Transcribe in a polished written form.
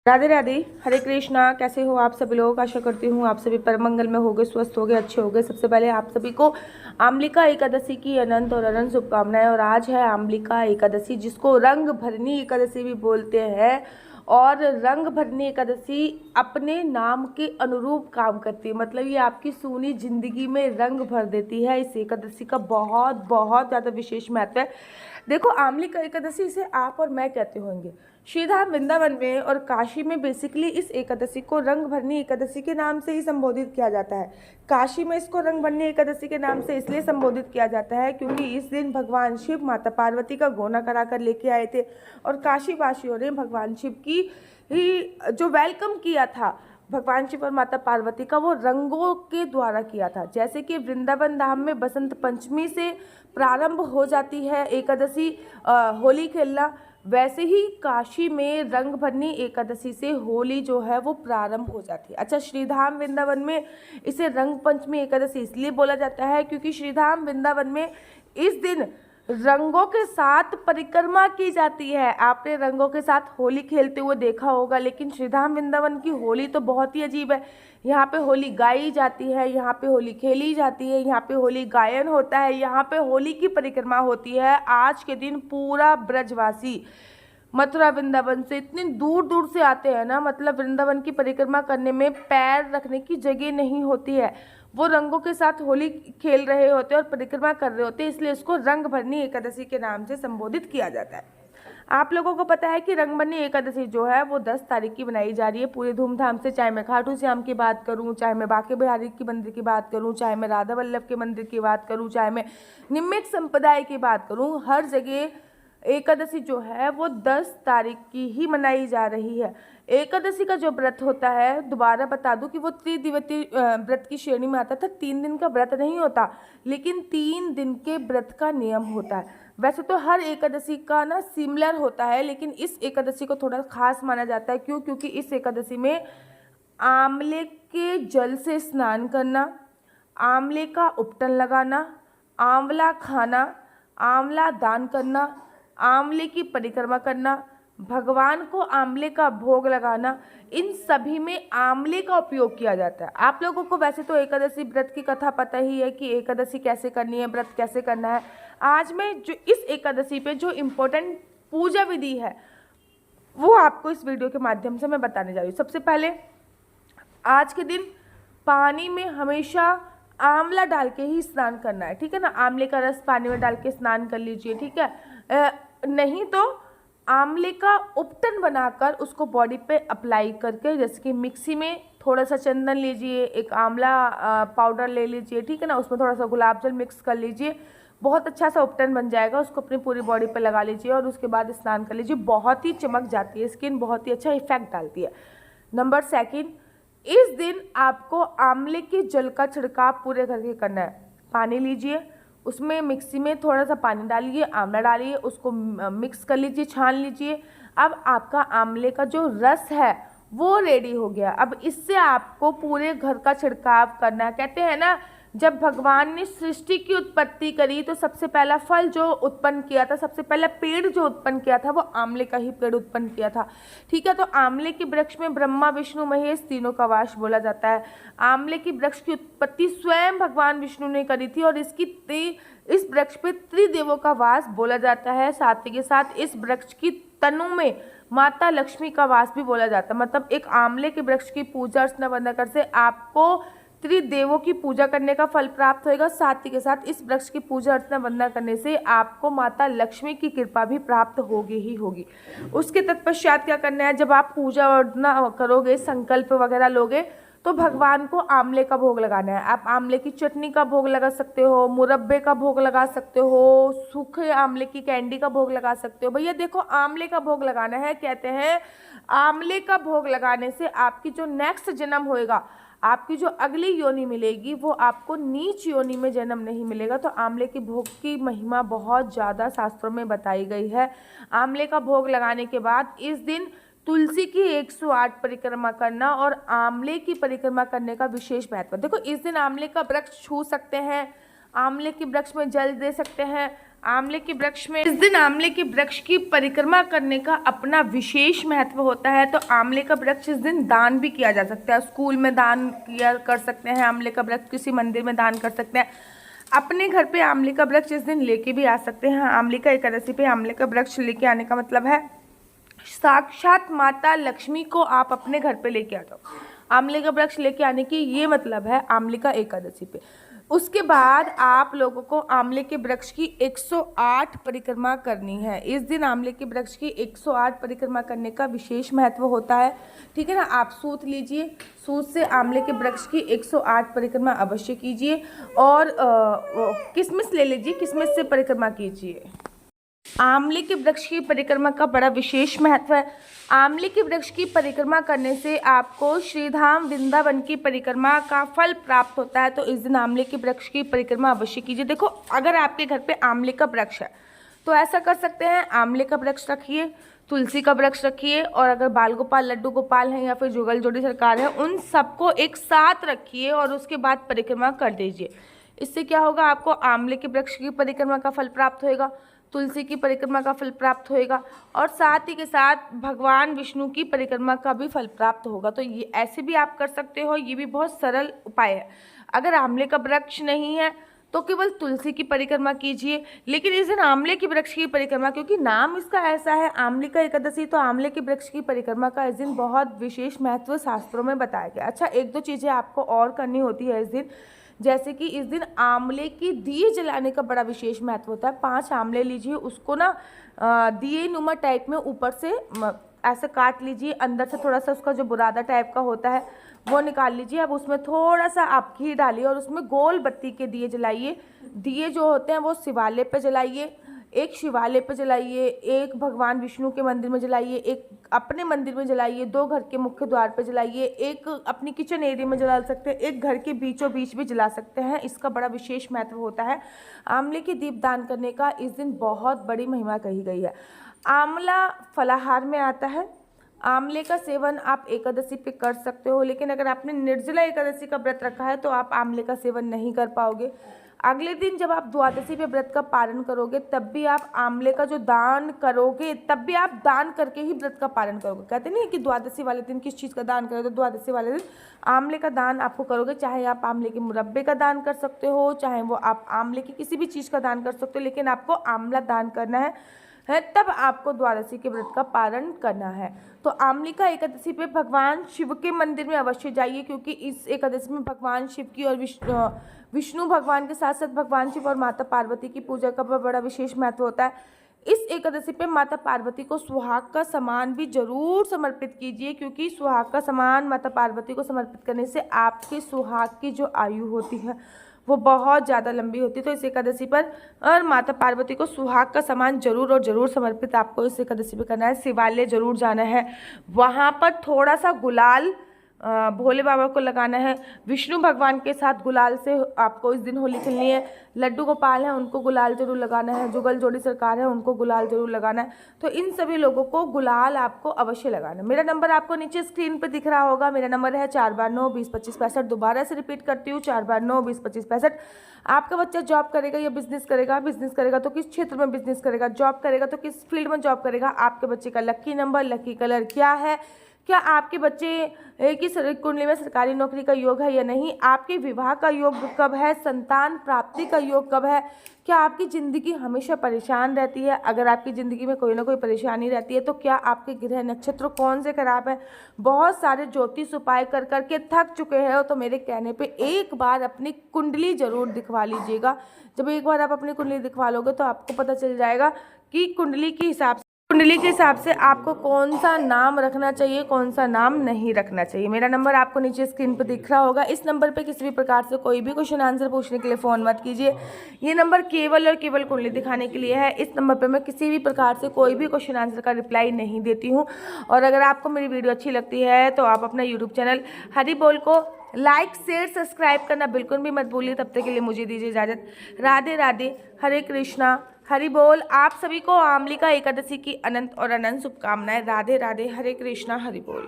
राधे राधे, हरे कृष्णा। कैसे हो आप सभी लोग? आशा करती हूँ आप सभी परम मंगल में होगे, स्वस्थ होगे, अच्छे होगे। सबसे पहले आप सभी को आम्लिका एकादशी की अनंत और अनंत शुभकामनाएं। और आज है आम्लिका एकादशी, जिसको रंग भरनी एकादशी भी बोलते हैं। और रंग भरनी एकादशी अपने नाम के अनुरूप काम करती है, मतलब ये आपकी सूनी जिंदगी में रंग भर देती है। इस एकादशी का बहुत बहुत ज़्यादा विशेष महत्व है। देखो, आम्लिका एकादशी इसे आप और मैं कहते होंगे। श्रीधाम वृंदावन में और काशी में बेसिकली इस एकादशी को रंग भरनी एकादशी के नाम से ही संबोधित किया जाता है। काशी में इसको रंग भरनी एकादशी के नाम से इसलिए संबोधित किया जाता है क्योंकि इस दिन भगवान शिव माता पार्वती का गोना कराकर लेके आए थे और काशी वासियों ने भगवान शिव की ही जो वेलकम किया था, भगवान शिव और माता पार्वती का, वो रंगों के द्वारा किया था। जैसे कि वृंदावन धाम में बसंत पंचमी से प्रारंभ हो जाती है एकादशी होली खेलना, वैसे ही काशी में रंग भरनी एकादशी से होली जो है वो प्रारंभ हो जाती है। अच्छा, श्रीधाम वृंदावन में इसे रंग पंचमी एकादशी इसलिए बोला जाता है क्योंकि श्रीधाम वृंदावन में इस दिन रंगों के साथ परिक्रमा की जाती है। आपने रंगों के साथ होली खेलते हुए देखा होगा, लेकिन श्रीधाम वृंदावन की होली तो बहुत ही अजीब है। यहाँ पे होली गाई जाती है, यहाँ पे होली खेली जाती है, यहाँ पे होली गायन होता है, यहाँ पे होली की परिक्रमा होती है। आज के दिन पूरा ब्रजवासी मथुरा वृंदावन से इतनी दूर दूर से आते हैं ना, मतलब वृंदावन की परिक्रमा करने में पैर रखने की जगह नहीं होती है। वो रंगों के साथ होली खेल रहे होते हैं और परिक्रमा कर रहे होते हैं, इसलिए इसको रंग भरनी एकादशी के नाम से संबोधित किया जाता है। आप लोगों को पता है कि रंग भरनी एकादशी जो है वो 10 तारीख की बनाई जा रही है पूरे धूमधाम से। चाहे मैं खाटू श्याम की बात करूं, चाहे मैं बांके बिहारी की मंदिर की बात करूं, चाहे मैं राधा वल्लभ के मंदिर की बात करूं, चाहे मैं निम्मित संप्रदाय की बात करूं, हर जगह एकादशी जो है वो 10 तारीख की ही मनाई जा रही है। एकादशी का जो व्रत होता है, दोबारा बता दूं कि वो त्रिदिवसीय व्रत की श्रेणी में आता था। 3 दिन का व्रत नहीं होता, लेकिन 3 दिन के व्रत का नियम होता है। वैसे तो हर एकादशी का ना सिमिलर होता है, लेकिन इस एकादशी को थोड़ा खास माना जाता है। क्यों? क्योंकि इस एकादशी में आंवले के जल से स्नान करना, आंवले का उपटन लगाना, आंवला खाना, आंवला दान करना, आंवले की परिक्रमा करना, भगवान को आंवले का भोग लगाना, इन सभी में आंवले का उपयोग किया जाता है। आप लोगों को वैसे तो एकादशी व्रत की कथा पता ही है कि एकादशी कैसे करनी है, व्रत कैसे करना है। आज मैं जो इस एकादशी पे जो इम्पोर्टेंट पूजा विधि है वो आपको इस वीडियो के माध्यम से मैं बताने जा रही हूँ। सबसे पहले आज के दिन पानी में हमेशा आंवला डाल के ही स्नान करना है, ठीक है ना। आंवले का रस पानी में डाल के स्नान कर लीजिए, ठीक है। नहीं तो आंवले का उपटन बनाकर उसको बॉडी पे अप्लाई करके, जैसे कि मिक्सी में थोड़ा सा चंदन लीजिए, एक आंवला पाउडर ले लीजिए, ठीक है ना, उसमें थोड़ा सा गुलाब जल मिक्स कर लीजिए, बहुत अच्छा सा उपटन बन जाएगा। उसको अपनी पूरी बॉडी पे लगा लीजिए और उसके बाद स्नान कर लीजिए। बहुत ही चमक जाती है स्किन, बहुत ही अच्छा इफेक्ट डालती है। नंबर 2, इस दिन आपको आंवले के जल का छिड़काव पूरे घर के करना है। पानी लीजिए, उसमें मिक्सी में थोड़ा सा पानी डालिए, आंवला डालिए, उसको मिक्स कर लीजिए, छान लीजिए। अब आपका आंवले का जो रस है वो रेडी हो गया। अब इससे आपको पूरे घर का छिड़काव करना है। कहते हैं ना, जब भगवान ने सृष्टि की उत्पत्ति करी तो सबसे पहला फल जो उत्पन्न किया था, सबसे पहला पेड़ जो उत्पन्न किया था, वो आंवले का ही पेड़ उत्पन्न किया था, ठीक है। तो आंवले के वृक्ष में ब्रह्मा विष्णु महेश तीनों का वास बोला जाता है। आंवले की वृक्ष की उत्पत्ति स्वयं भगवान विष्णु ने करी थी और इस वृक्ष पे त्रिदेवों का वास बोला जाता है। साथ ही के साथ इस वृक्ष की तनु में माता लक्ष्मी का वास भी बोला जाता है। मतलब एक आंवले के वृक्ष की पूजा अर्चना करने से आपको त्रिदेवों की पूजा करने का फल प्राप्त होगा। साथ ही के साथ इस वृक्ष की पूजा अर्चना वंदना करने से आपको माता लक्ष्मी की कृपा भी प्राप्त होगी ही होगी। उसके तत्पश्चात क्या करना है, जब आप पूजा अर्चना करोगे, संकल्प वगैरह लोगे, तो भगवान को आंवले का भोग लगाना है। आप आंवले की चटनी का भोग लगा सकते हो, मुरब्बे का भोग लगा सकते हो, सूखे आंवले की कैंडी का भोग लगा सकते हो। भैया देखो, आंवले का भोग लगाना है। कहते हैं आंवले का भोग लगाने से आपकी जो नेक्स्ट जन्म होएगा, आपकी जो अगली योनि मिलेगी, वो आपको नीच योनि में जन्म नहीं मिलेगा। तो आंवले की भोग की महिमा बहुत ज़्यादा शास्त्रों में बताई गई है। आंवले का भोग लगाने के बाद इस दिन तुलसी की 108 परिक्रमा करना और आंवले की परिक्रमा करने का विशेष महत्व। देखो, इस दिन आंवले का वृक्ष छू सकते हैं, आंवले के वृक्ष में जल दे सकते हैं, आंवले के वृक्ष में इस दिन आंवले के वृक्ष की परिक्रमा करने का अपना विशेष महत्व होता है। तो आंवले का वृक्ष इस दिन दान भी किया जा सकता है, स्कूल में दान किया कर सकते हैं, आंवले का वृक्ष किसी मंदिर में दान कर सकते हैं, अपने घर पे आंवले का वृक्ष इस दिन लेके भी आ सकते हैं। आंवले का एकादशी पे आंवले का वृक्ष लेके आने का मतलब है साक्षात माता लक्ष्मी को आप अपने घर पे लेके आ जाओ। आंवले का वृक्ष लेके आने की ये मतलब है आंवले का एकादशी पे। उसके बाद आप लोगों को आंवले के वृक्ष की 108 परिक्रमा करनी है। इस दिन आंवले के वृक्ष की 108 परिक्रमा करने का विशेष महत्व होता है। ठीक है ना, आप सूत लीजिए, सूत से आंवले के वृक्ष की 108 परिक्रमा अवश्य कीजिए और किशमिश ले लीजिए, किशमिश से परिक्रमा कीजिए। आंवले के वृक्ष की परिक्रमा का बड़ा विशेष महत्व है। आंवले के वृक्ष की परिक्रमा करने से आपको श्रीधाम वृंदावन की परिक्रमा का फल प्राप्त होता है। तो इस दिन आंवले के वृक्ष की परिक्रमा अवश्य कीजिए। देखो, अगर आपके घर पे आंवले का वृक्ष है तो ऐसा कर सकते हैं, आंवले का वृक्ष रखिए, तुलसी का वृक्ष रखिए, और अगर बाल गोपाल, लड्डू गोपाल हैं या फिर जुगल जोड़ी सरकार है, उन सबको एक साथ रखिए और उसके बाद परिक्रमा कर दीजिए। इससे क्या होगा, आपको आंवले के वृक्ष की परिक्रमा का फल प्राप्त होएगा, तुलसी की परिक्रमा का फल प्राप्त होएगा और साथ ही के साथ भगवान विष्णु की परिक्रमा का भी फल प्राप्त होगा। तो ये ऐसे भी आप कर सकते हो, ये भी बहुत सरल उपाय है। अगर आंवले का वृक्ष नहीं है तो केवल तुलसी की परिक्रमा कीजिए, लेकिन इस दिन आंवले के वृक्ष की परिक्रमा, क्योंकि नाम इसका ऐसा है आंवले का एकादशी, तो आंवले के वृक्ष की परिक्रमा का इस दिन बहुत विशेष महत्व शास्त्रों में बताया गया। अच्छा, एक दो चीज़ें आपको और करनी होती है इस दिन, जैसे कि इस दिन आंवले की दिए जलाने का बड़ा विशेष महत्व होता है। 5 आंवले लीजिए, उसको ना दिए नुमा टाइप में ऊपर से ऐसे काट लीजिए, अंदर से थोड़ा सा उसका जो बुरादा टाइप का होता है वो निकाल लीजिए। अब उसमें थोड़ा सा आप घी डालिए और उसमें गोल बत्ती के दिए जलाइए। दिए जो होते हैं वो शिवालय पे जलाइए, एक शिवालय पे जलाइए, एक भगवान विष्णु के मंदिर में जलाइए, एक अपने मंदिर में जलाइए, 2 घर के मुख्य द्वार पे जलाइए, एक अपनी किचन एरिया में जला सकते हैं, एक घर के बीचों बीच भी जला सकते हैं। इसका बड़ा विशेष महत्व होता है। आंवले के दीप दान करने का इस दिन बहुत बड़ी महिमा कही गई है। आंवला फलाहार में आता है। आंवले का सेवन आप एकादशी पे कर सकते हो, लेकिन अगर आपने निर्जला एकादशी का व्रत रखा है तो आप आंवले का सेवन नहीं कर पाओगे। अगले दिन जब आप द्वादशी पे व्रत का पालन करोगे तब भी आप आंवले का जो दान करोगे, तब भी आप दान करके ही व्रत का पालन करोगे। कहते नहीं कि द्वादशी वाले दिन किस चीज़ का दान करोगे, तो द्वादशी वाले दिन आंवले का दान आपको करोगे। चाहे आप आंवले के मुरब्बे का दान कर सकते हो, चाहे वो आप आंवले की किसी भी चीज़ का दान कर सकते हो, लेकिन आपको आंवला दान करना है तब आपको द्वादशी के व्रत का पालन करना है। तो आंवले का एकादशी पे भगवान शिव के मंदिर में अवश्य जाइए, क्योंकि इस एकादशी में भगवान शिव की और विष्णु भगवान के साथ साथ भगवान शिव और माता पार्वती की पूजा का बड़ा विशेष महत्व होता है। इस एकादशी पे माता पार्वती को सुहाग का सामान भी जरूर समर्पित कीजिए, क्योंकि सुहाग का सामान माता पार्वती को समर्पित करने से आपके सुहाग की जो आयु होती है वो बहुत ज़्यादा लंबी होती है। तो इस एकादशी पर और माता पार्वती को सुहाग का सामान जरूर और ज़रूर समर्पित आपको इस एकादशी पे करना है। शिवालय जरूर जाना है, वहाँ पर थोड़ा सा गुलाल भोले बाबा को लगाना है। विष्णु भगवान के साथ गुलाल से आपको इस दिन होली खेलनी है। लड्डू गोपाल हैं उनको गुलाल जरूर लगाना है, जुगल जोड़ी सरकार है उनको गुलाल जरूर लगाना है। तो इन सभी लोगों को गुलाल आपको अवश्य लगाना है। मेरा नंबर आपको नीचे स्क्रीन पे दिख रहा होगा। मेरा नंबर है 429-20-25-65। दोबारा से रिपीट करती हूँ, 429-20-25-65। आपका बच्चा जॉब करेगा या बिजनेस करेगा, बिजनेस करेगा तो किस क्षेत्र में बिजनेस करेगा, जॉब करेगा तो किस फील्ड में जॉब करेगा, आपके बच्चे का लकी नंबर, लकी कलर क्या है, क्या आपके बच्चे की कुंडली में सरकारी नौकरी का योग है या नहीं, आपके विवाह का योग कब है, संतान प्राप्ति का योग कब है, क्या आपकी ज़िंदगी हमेशा परेशान रहती है, अगर आपकी ज़िंदगी में कोई ना कोई परेशानी रहती है तो क्या आपके ग्रह नक्षत्र कौन से खराब है। बहुत सारे ज्योतिष उपाय कर करके थक चुके हैं, तो मेरे कहने पे एक बार अपनी कुंडली ज़रूर दिखवा लीजिएगा। जब एक बार आप अपनी कुंडली दिखवा लोगे तो आपको पता चल जाएगा कि कुंडली के हिसाब से आपको कौन सा नाम रखना चाहिए, कौन सा नाम नहीं रखना चाहिए। मेरा नंबर आपको नीचे स्क्रीन पर दिख रहा होगा। इस नंबर पे किसी भी प्रकार से कोई भी क्वेश्चन आंसर पूछने के लिए फ़ोन मत कीजिए। ये नंबर केवल और केवल कुंडली दिखाने के लिए है। इस नंबर पे मैं किसी भी प्रकार से कोई भी क्वेश्चन आंसर का रिप्लाई नहीं देती हूँ। और अगर आपको मेरी वीडियो अच्छी लगती है तो आप अपना यूट्यूब चैनल हरी बोल को लाइक शेयर सब्सक्राइब करना बिल्कुल भी मत भूलिए। तब तक के लिए मुझे दीजिए इजाज़त। राधे राधे, हरे कृष्णा, हरि बोल। आप सभी को आंवले का एकादशी की अनंत और अनंत शुभकामनाएं। राधे राधे, हरे कृष्णा, हरि बोल।